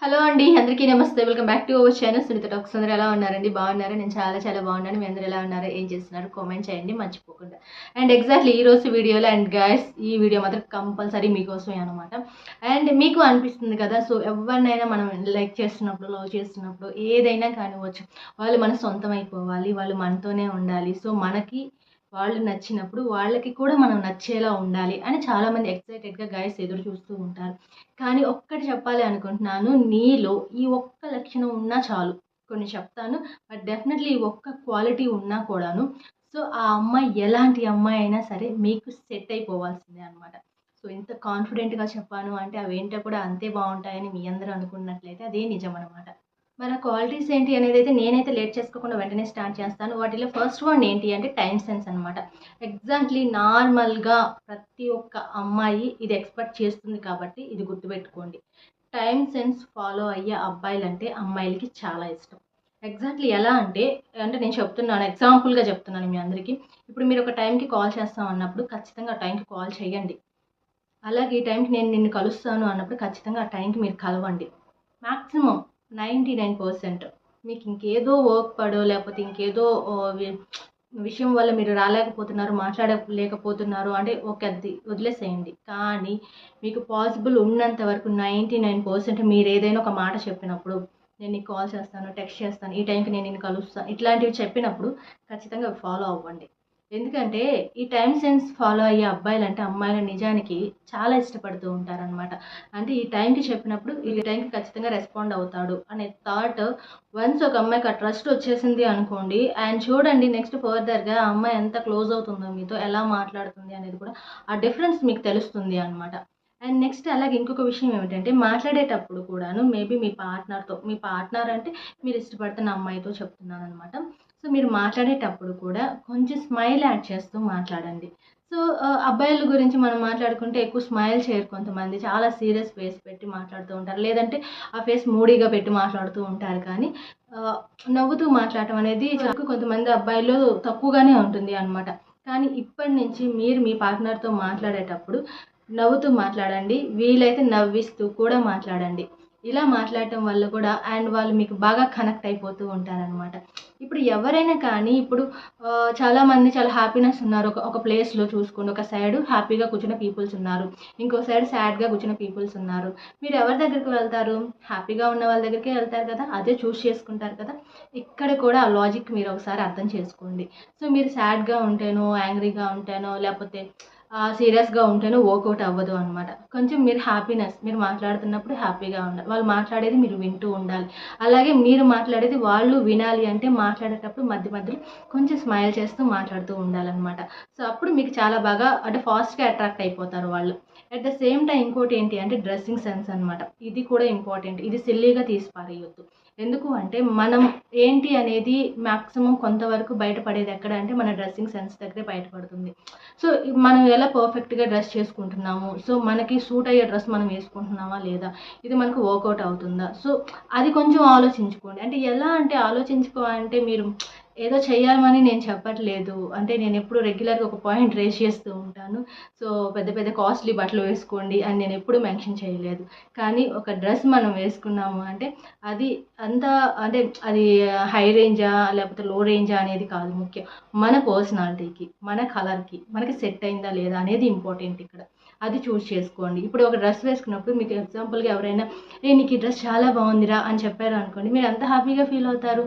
Hello అండి, అందరికీ నమస్తే. Welcome back to our channel Sunitha talks. అందరూ ఎలా ఉన్నారండి? బాగున్నారా? నేను చాలా చాలా బాగున్నాను. మీ అందరూ ఎలా ఉన్నారు? ఏం చేస్తున్నారు? కామెంట్ చేయండి మర్చిపోకుండా. అండ్ ఎగ్జాక్ట్లీ ఈ రోజు వీడియోలో అండ్ గైస్ ఈ వీడియో మాత్రం కంపల్సరీ మీకోసమే అనమాట. అండ్ మీకు అనిపిస్తుంది కదా, సో ఎవరినైనా మనం లైక్ చేస్తున్నప్పుడు, లవ్ చేస్తున్నప్పుడు ఏదైనా కానివ్వచ్చు, వాళ్ళు మన సొంతం అయిపోవాలి, వాళ్ళు మనతోనే ఉండాలి. సో మనకి వాళ్ళు నచ్చినప్పుడు వాళ్ళకి కూడా మనం నచ్చేలా ఉండాలి అని చాలామంది ఎక్సైటెడ్గా గైస్ ఎదురు చూస్తూ ఉంటారు. కానీ ఒక్కటి చెప్పాలి అనుకుంటున్నాను. నీలో ఈ ఒక్క లక్షణం ఉన్నా చాలు. కొన్ని చెప్తాను. బట్ డెఫినెట్‌లీ ఈ ఒక్క క్వాలిటీ ఉన్నా కూడాను, సో ఆ అమ్మాయి ఎలాంటి అమ్మాయి అయినా సరే మీకు సెట్ అయిపోవాల్సిందే అనమాట. సో ఇంత కాన్ఫిడెంట్‌గా చెప్పాను అంటే అవేంటో కూడా అంతే బావుంటాయని మీ అందరూ అనుకున్నట్లయితే అదే నిజమనమాట. మరి ఆ క్వాలిటీస్ ఏంటి అనేదైతే నేనైతే లేట్ చేసుకోకుండా వెంటనే స్టార్ట్ చేస్తాను. వాటిలో ఫస్ట్ వన్ ఏంటి అంటే టైమ్ సెన్స్ అనమాట. ఎగ్జాక్ట్‌లీ నార్మల్‌గా ప్రతి ఒక్క అమ్మాయి ఇది ఎక్స్‌పెక్ట్ చేస్తుంది కాబట్టి ఇది గుర్తుపెట్టుకోండి. టైమ్ సెన్స్ ఫాలో అయ్యే అబ్బాయిలంటే అమ్మాయిలకి చాలా ఇష్టం. ఎగ్జాక్ట్‌లీ ఎలా అంటే, నేను చెప్తున్నాను, ఎగ్జాంపుల్‌గా చెప్తున్నాను మీ అందరికీ. ఇప్పుడు మీరు ఒక టైంకి కాల్ చేస్తాం అన్నప్పుడు ఖచ్చితంగా ఆ టైంకి కాల్ చేయండి. అలాగే ఈ టైంకి నేను నిన్ను కలుస్తాను అన్నప్పుడు ఖచ్చితంగా ఆ టైంకి మీరు కలవండి. మాక్సిమం 99% మీకు ఇంకేదో వర్క్ పడో లేకపోతే ఇంకేదో విషయం వల్ల మీరు రాలేకపోతున్నారు, మాట్లాడలేకపోతున్నారు అంటే ఓకే, అది వదిలేసేయండి. కానీ మీకు పాసిబుల్ ఉన్నంత వరకు 99% మీరు ఏదైనా ఒక మాట చెప్పినప్పుడు, నేను నీకు కాల్ చేస్తాను, టెక్స్ట్ చేస్తాను, ఈ టైంకి నేను నిన్ను కలుస్తాను, ఇట్లాంటివి చెప్పినప్పుడు ఖచ్చితంగా ఫాలో అవ్వండి. ఎందుకంటే ఈ టైమ్ సెన్స్ ఫాలో అయ్యే అబ్బాయిలంటే అమ్మాయిలు నిజానికి చాలా ఇష్టపడుతూ ఉంటారనమాట. అంటే ఈ టైంకి చెప్పినప్పుడు ఈ టైంకి ఖచ్చితంగా రెస్పాండ్ అవుతాడు అనే థాట్ వన్స్ ఒక అమ్మాయికి ఆ ట్రస్ట్ వచ్చేసింది అనుకోండి, అండ్ చూడండి నెక్స్ట్ ఫర్దర్‌గా ఆ అమ్మాయి ఎంత క్లోజ్ అవుతుందో మీతో, ఎలా మాట్లాడుతుంది అనేది కూడా ఆ డిఫరెన్స్ మీకు తెలుస్తుంది అనమాట. అండ్ నెక్స్ట్ అలాగే ఇంకొక విషయం ఏమిటంటే మాట్లాడేటప్పుడు కూడాను మేబీ మీ పార్ట్నర్ అంటే మీరు ఇష్టపడుతున్న అమ్మాయితో చెప్తున్నాననమాట. సో మీరు మాట్లాడేటప్పుడు కూడా కొంచెం స్మైల్ యాడ్ చేస్తూ మాట్లాడండి. సో అబ్బాయిల గురించి మనం మాట్లాడుకుంటే ఎక్కువ స్మైల్ చేయరు కొంతమంది. చాలా సీరియస్ ఫేస్ పెట్టి మాట్లాడుతూ ఉంటారు. లేదంటే ఆ ఫేస్ మూడీగా పెట్టి మాట్లాడుతూ ఉంటారు. కానీ ఆహ్, నవ్వుతూ మాట్లాడటం అనేది కొంతమంది అబ్బాయిలు తక్కువగానే ఉంటుంది అనమాట. కానీ ఇప్పటి నుంచి మీరు మీ పార్ట్నర్‌తో మాట్లాడేటప్పుడు నవ్వుతూ మాట్లాడండి. వీలైతే నవ్విస్తూ కూడా మాట్లాడండి. ఇలా మాట్లాడటం వల్ల కూడా అండ్ వాళ్ళు మీకు బాగా కనెక్ట్ అయిపోతూ ఉంటారనమాట. ఇప్పుడు ఎవరైనా కానీ ఇప్పుడు చాలామంది చాలా హ్యాపీనెస్ ఉన్నారు. ఒక ప్లేస్‌లో చూసుకోండి. ఒక సైడు హ్యాపీగా కూర్చున్న పీపుల్స్ ఉన్నారు. ఇంకో సైడ్ సాడ్‌గా కూర్చున్న పీపుల్స్ ఉన్నారు. మీరు ఎవరి దగ్గరికి వెళ్తారు? హ్యాపీగా ఉన్న వాళ్ళ దగ్గరికే వెళ్తారు కదా! అదే చూజ్ చేసుకుంటారు కదా! ఇక్కడ కూడా ఆ లాజిక్ మీరు ఒకసారి అర్థం చేసుకోండి. సో మీరు సాడ్‌గా ఉంటేనో, యాంగ్రీగా ఉంటేనో లేకపోతే సీరియస్‌గా ఉంటేనో వర్కౌట్ అవ్వదు అనమాట. కొంచెం మీరు మాట్లాడుతున్నప్పుడు హ్యాపీగా ఉండాలి. వాళ్ళు మాట్లాడేది మీరు వింటూ ఉండాలి. అలాగే మీరు మాట్లాడేది వాళ్ళు వినాలి అంటే మాట్లాడేటప్పుడు మధ్య మధ్యలో కొంచెం స్మైల్ చేస్తూ మాట్లాడుతూ ఉండాలనమాట. సో అప్పుడు మీకు చాలా బాగా అంటే ఫాస్ట్‌గా అట్రాక్ట్ అయిపోతారు వాళ్ళు. అట్ ద సేమ్ టైమ్ ఇంకోటి ఏంటి అంటే డ్రెస్సింగ్ సెన్స్ అనమాట. ఇది కూడా ఇంపార్టెంట్. ఇది సిల్లీగా తీసి పారేయొద్దు. ఎందుకు అంటే మనం ఏంటి అనేది మాక్సిమం కొంతవరకు బయటపడేది ఎక్కడ అంటే మన డ్రెస్సింగ్ సెన్స్ దగ్గరే బయటపడుతుంది. సో మనం ఎలా పర్ఫెక్ట్‌గా డ్రెస్ చేసుకుంటున్నాము, సో మనకి సూట్ అయ్యే డ్రెస్ మనం వేసుకుంటున్నామా లేదా, ఇది మనకు వర్కౌట్ అవుతుందా, సో అది కొంచెం ఆలోచించుకోండి. అంటే ఎలా అంటే ఆలోచించుకో అంటే మీరు ఏదో చేయాలని నేను చెప్పట్లేదు. అంటే నేను ఎప్పుడు రెగ్యులర్‌గా ఒక పాయింట్ రేజ్ చేస్తూ ఉంటాను. సో పెద్ద పెద్ద కాస్ట్‌లీ బట్టలు వేసుకోండి అని నేను ఎప్పుడు మెన్షన్ చేయలేదు. కానీ ఒక డ్రెస్ మనం వేసుకున్నాము అంటే అది అంతా అంటే అది హై రేంజా లేకపోతే లో రేంజా అనేది కాదు ముఖ్యం. మన పర్సనాలిటీకి, మన కలర్‌కి మనకి సెట్ అయిందా లేదా అనేది ఇంపార్టెంట్ ఇక్కడ. అది చూజ్ చేసుకోండి. ఇప్పుడు ఒక డ్రెస్ వేసుకున్నప్పుడు మీకు ఎగ్జాంపుల్‌గా ఎవరైనా నీకు ఈ డ్రెస్ చాలా బాగుందిరా అని చెప్పారనుకోండి, మీరు ఎంత హ్యాపీగా ఫీల్ అవుతారు.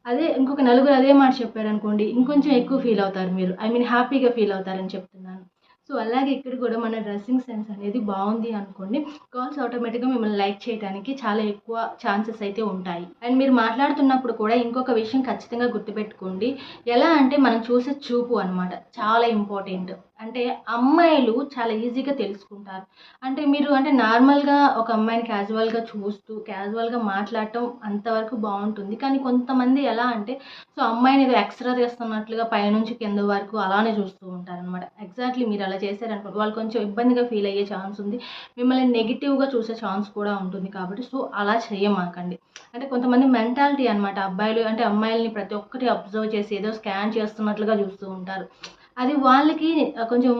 అదే ఇంకొక నలుగురు అదే మాట చెప్పారనుకోండి, ఇంకొంచెం ఎక్కువ ఫీల్ అవుతారు మీరు. ఐ మీన్ హ్యాపీగా ఫీల్ అవుతారని చెప్తున్నాను. సో అలాగే ఇక్కడ కూడా మన డ్రెస్సింగ్ సెన్స్ అనేది బాగుంది అనుకోండి, గర్ల్స్ ఆటోమేటిక్‌గా మిమ్మల్ని లైక్ చేయడానికి చాలా ఎక్కువ ఛాన్సెస్ అయితే ఉంటాయి. అండ్ మీరు మాట్లాడుతున్నప్పుడు కూడా ఇంకొక విషయం ఖచ్చితంగా గుర్తుపెట్టుకోండి. ఎలా అంటే మనం చూసే చూపు అనమాట. చాలా ఇంపార్టెంట్. అంటే అమ్మాయిలు చాలా ఈజీగా తెలుసుకుంటారు. అంటే మీరు అంటే నార్మల్‌గా ఒక అమ్మాయిని క్యాజువల్‌గా మాట్లాడటం అంతవరకు బావుంటుంది. కానీ కొంతమంది ఎలా అంటే సో అమ్మాయిని ఏదో ఎక్స్‌ట్రా చేస్తున్నట్లుగా పైనుంచి కింద వరకు అలానే చూస్తూ ఉంటారనమాట. ఎగ్జాక్ట్‌లీ మీరు అలా చేశారనుకోండి, వాళ్ళు కొంచెం ఇబ్బందిగా ఫీల్ అయ్యే ఛాన్స్ ఉంది. మిమ్మల్ని నెగెటివ్‌గా చూసే ఛాన్స్ కూడా ఉంటుంది కాబట్టి సో అలా చేయమాకండి. అంటే కొంతమంది మెంటాలిటీ అనమాట. అబ్బాయిలు అంటే అమ్మాయిల్ని ప్రతి ఒక్కటి అబ్జర్వ్ చేసి ఏదో స్కాన్ చేస్తున్నట్లుగా చూస్తూ ఉంటారు. అది వాళ్ళకి కొంచెం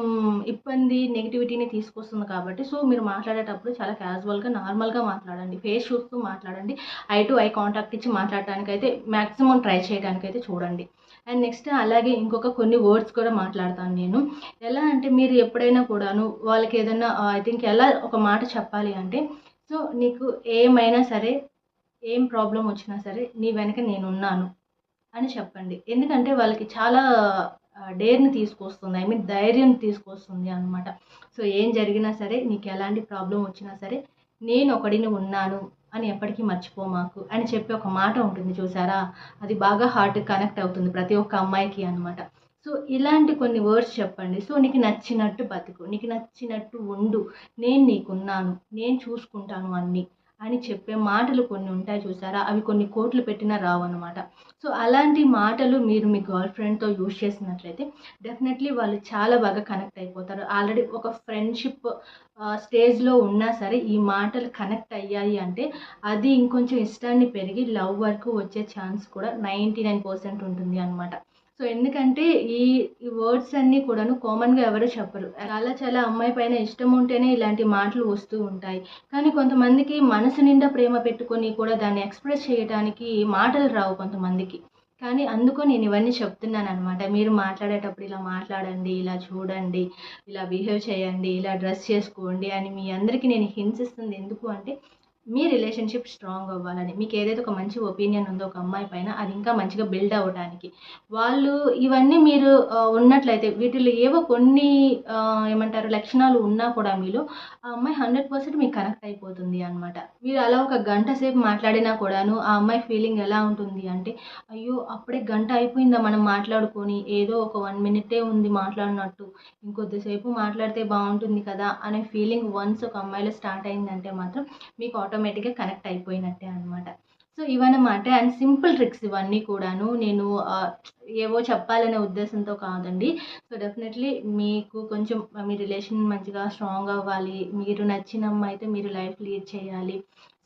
ఇబ్బంది, నెగటివిటీని తీసుకొస్తుంది కాబట్టి సో మీరు మాట్లాడేటప్పుడు చాలా క్యాజువల్‌గా, నార్మల్‌గా మాట్లాడండి. ఫేస్ చూస్తూ మాట్లాడండి. ఐ టు ఐ కాంటాక్ట్ ఇచ్చి మాట్లాడటానికైతే మాక్సిమం ట్రై చేయడానికైతే చూడండి. అండ్ నెక్స్ట్ అలాగే ఇంకొక కొన్ని వర్డ్స్ కూడా మాట్లాడతాను నేను. ఎలా అంటే మీరు ఎప్పుడైనా కూడాను వాళ్ళకి ఏదన్నా ఐ థింక్ ఎలా ఒక మాట చెప్పాలి అంటే, సో నీకు ఏమైనా సరే, ఏం ప్రాబ్లమ్ వచ్చినా సరే నీ వెనక నేనున్నాను అని చెప్పండి. ఎందుకంటే వాళ్ళకి చాలా డేర్‌ని తీసుకొస్తుంది. ఐ మీన్ ధైర్యం తీసుకొస్తుంది అనమాట. సో ఏం జరిగినా సరే, నీకెలాంటి ప్రాబ్లమ్ వచ్చినా సరే, నేనొకడిని ఉన్నాను అని ఎప్పటికీ మర్చిపోమాకు అని చెప్పి ఒక మాట ఉంటుంది చూసారా? అది బాగా హార్ట్‌కి కనెక్ట్ అవుతుంది ప్రతి ఒక్క అమ్మాయికి అనమాట. సో ఇలాంటి కొన్ని వర్డ్స్ చెప్పండి. సో నీకు నచ్చినట్టు బతుకు, నీకు నచ్చినట్టు ఉండు, నేను నీకున్నాను, నేను చూసుకుంటాను అన్నీ అని చెప్పే మాటలు కొన్ని ఉంటాయి చూసారా? అవి కొన్ని కోట్లు పెట్టినా రావన్నమాట. సో అలాంటి మాటలు మీరు మీ గర్ల్ ఫ్రెండ్‌తో యూజ్ చేసినట్లయితే డెఫినెట్‌లీ వాళ్ళు చాలా బాగా కనెక్ట్ అయిపోతారు. ఆల్రెడీ ఒక ఫ్రెండ్‌షిప్ స్టేజ్‌లో ఉన్నా సరే ఈ మాటలు కనెక్ట్ అయ్యాయి అంటే అది ఇంకొంచెం ఇష్టాన్ని పెరిగి లవ్ వరకు వచ్చే ఛాన్స్ కూడా 99% ఉంటుంది అనమాట. సో ఎందుకంటే ఈ ఈ వర్డ్స్ అన్నీ కూడాను కామన్‌గా ఎవరు చెప్పరు. చాలా చాలా అమ్మాయి పైన ఇష్టం ఉంటేనే ఇలాంటి మాటలు వస్తూ ఉంటాయి. కానీ కొంతమందికి మనసు నిండా ప్రేమ పెట్టుకొని కూడా దాన్ని ఎక్స్‌ప్రెస్ చేయటానికి మాటలు రావు కొంతమందికి. కానీ అందుకు నేను ఇవన్నీ చెప్తున్నాననమాట. మీరు మాట్లాడేటప్పుడు ఇలా మాట్లాడండి, ఇలా చూడండి, ఇలా బిహేవ్ చేయండి, ఇలా డ్రెస్ చేసుకోండి అని మీ అందరికీ నేను హింట్స్ ఇస్తుంది ఎందుకు అంటే, మీ రిలేషన్‌షిప్ స్ట్రాంగ్ అవ్వాలని. మీకు ఏదైతే ఒక మంచి ఒపీనియన్ ఉందో ఒక అమ్మాయి పైన అది ఇంకా మంచిగా బిల్డ్ అవ్వటానికి. వాళ్ళు ఇవన్నీ మీరు ఉన్నట్లయితే వీటిలో ఏవో కొన్ని ఏమంటారు లక్షణాలు ఉన్నా కూడా మీలో ఆ అమ్మాయి 100% మీకు కనెక్ట్ అయిపోతుంది అనమాట. మీరు అలా ఒక గంట సేపు మాట్లాడినా కూడాను ఆ అమ్మాయి ఫీలింగ్ ఎలా ఉంటుంది అంటే, అయ్యో! అప్పుడే గంట అయిపోయిందా మనం మాట్లాడుకొని, ఏదో ఒక 1 మినిటే ఉంది మాట్లాడినట్టు, ఇంకొద్దిసేపు మాట్లాడితే బావుంటుంది కదా! అనే ఫీలింగ్ వన్స్ ఒక అమ్మాయిలో స్టార్ట్ అయిందంటే మాత్రం మీకు ఆటోమేటిక్‌గా కనెక్ట్ అయిపోయినట్టే అనమాట. సో ఇవన్నమాట. అండ్ సింపుల్ ట్రిక్స్ ఇవన్నీ కూడాను. నేను ఏవో చెప్పాలనే ఉద్దేశంతో కాదండి. సో డెఫినెట్‌లీ మీకు కొంచెం మీ రిలేషన్ మంచిగా స్ట్రాంగ్ అవ్వాలి. మీరు నచ్చిన అమ్మాయితో మీరు లైఫ్ లీడ్ చేయాలి.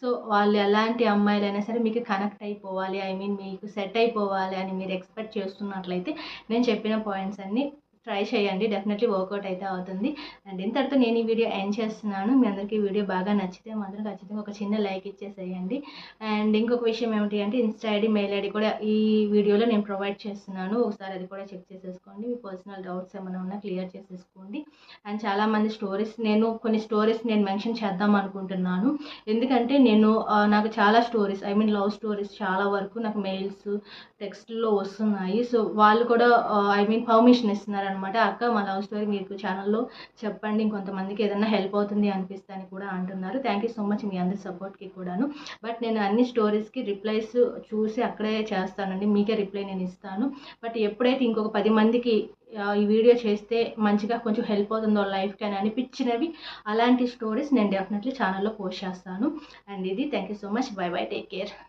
సో వాళ్ళు ఎలాంటి అమ్మాయిలైనా సరే మీకు కనెక్ట్ అయిపోవాలి. ఐ మీన్ మీకు సెట్ అయిపోవాలి అని మీరు ఎక్స్‌పెక్ట్ చేస్తున్నట్లయితే నేను చెప్పిన పాయింట్స్ అన్నీ ట్రై చేయండి. డెఫినెట్‌లీ వర్కౌట్ అయితే అవుతుంది. అండ్ ఇంతటితో నేను ఈ వీడియో ఎండ్ చేస్తున్నాను. మీ అందరికీ ఈ వీడియో బాగా నచ్చితే మాత్రం ఖచ్చితంగా ఒక చిన్న లైక్ ఇచ్చేసేయండి. అండ్ ఇంకొక విషయం ఏమిటి అంటే ఇన్‌స్టా ఐడీ, మెయిల్ ఐడీ కూడా ఈ వీడియోలో నేను ప్రొవైడ్ చేస్తున్నాను. ఒకసారి అది కూడా చెక్ చేసేసుకోండి. మీ పర్సనల్ డౌట్స్ ఏమైనా ఉన్నా క్లియర్ చేసేసుకోండి. అండ్ చాలామంది నేను కొన్ని స్టోరీస్ నేను మెన్షన్ చేద్దాం అనుకుంటున్నాను. ఎందుకంటే నాకు చాలా stories I mean love stories చాలా వరకు నాకు మెయిల్స్, టెక్స్ట్‌లో వస్తున్నాయి. సో వాళ్ళు కూడా ఐ మీన్ పర్మిషన్ ఇస్తున్నారనమాట. అక్క మా లవ్ స్టోరీ మీకు ఛానల్‌లో చెప్పండి. ఇంకొంతమందికి ఏదన్నా హెల్ప్ అవుతుంది అనిపిస్తే అని కూడా అంటున్నారు. థ్యాంక్ యూ సో మచ్ మీ అందరి సపోర్ట్‌కి కూడాను. బట్ నేను అన్ని స్టోరీస్‌కి రిప్లైస్ చూసి అక్కడే చేస్తానండి. మీకే రిప్లై నేను ఇస్తాను. బట్ ఎప్పుడైతే ఇంకొక 10 మందికి ఈ వీడియో చేస్తే మంచిగా కొంచెం హెల్ప్ అవుతుందో లైఫ్‌కి అని అనిపించినవి అలాంటి స్టోరీస్ నేను డెఫినెట్‌లీ ఛానల్‌లో పోస్ట్ చేస్తాను. అండ్ ఇది thank you so much. By by. Take care.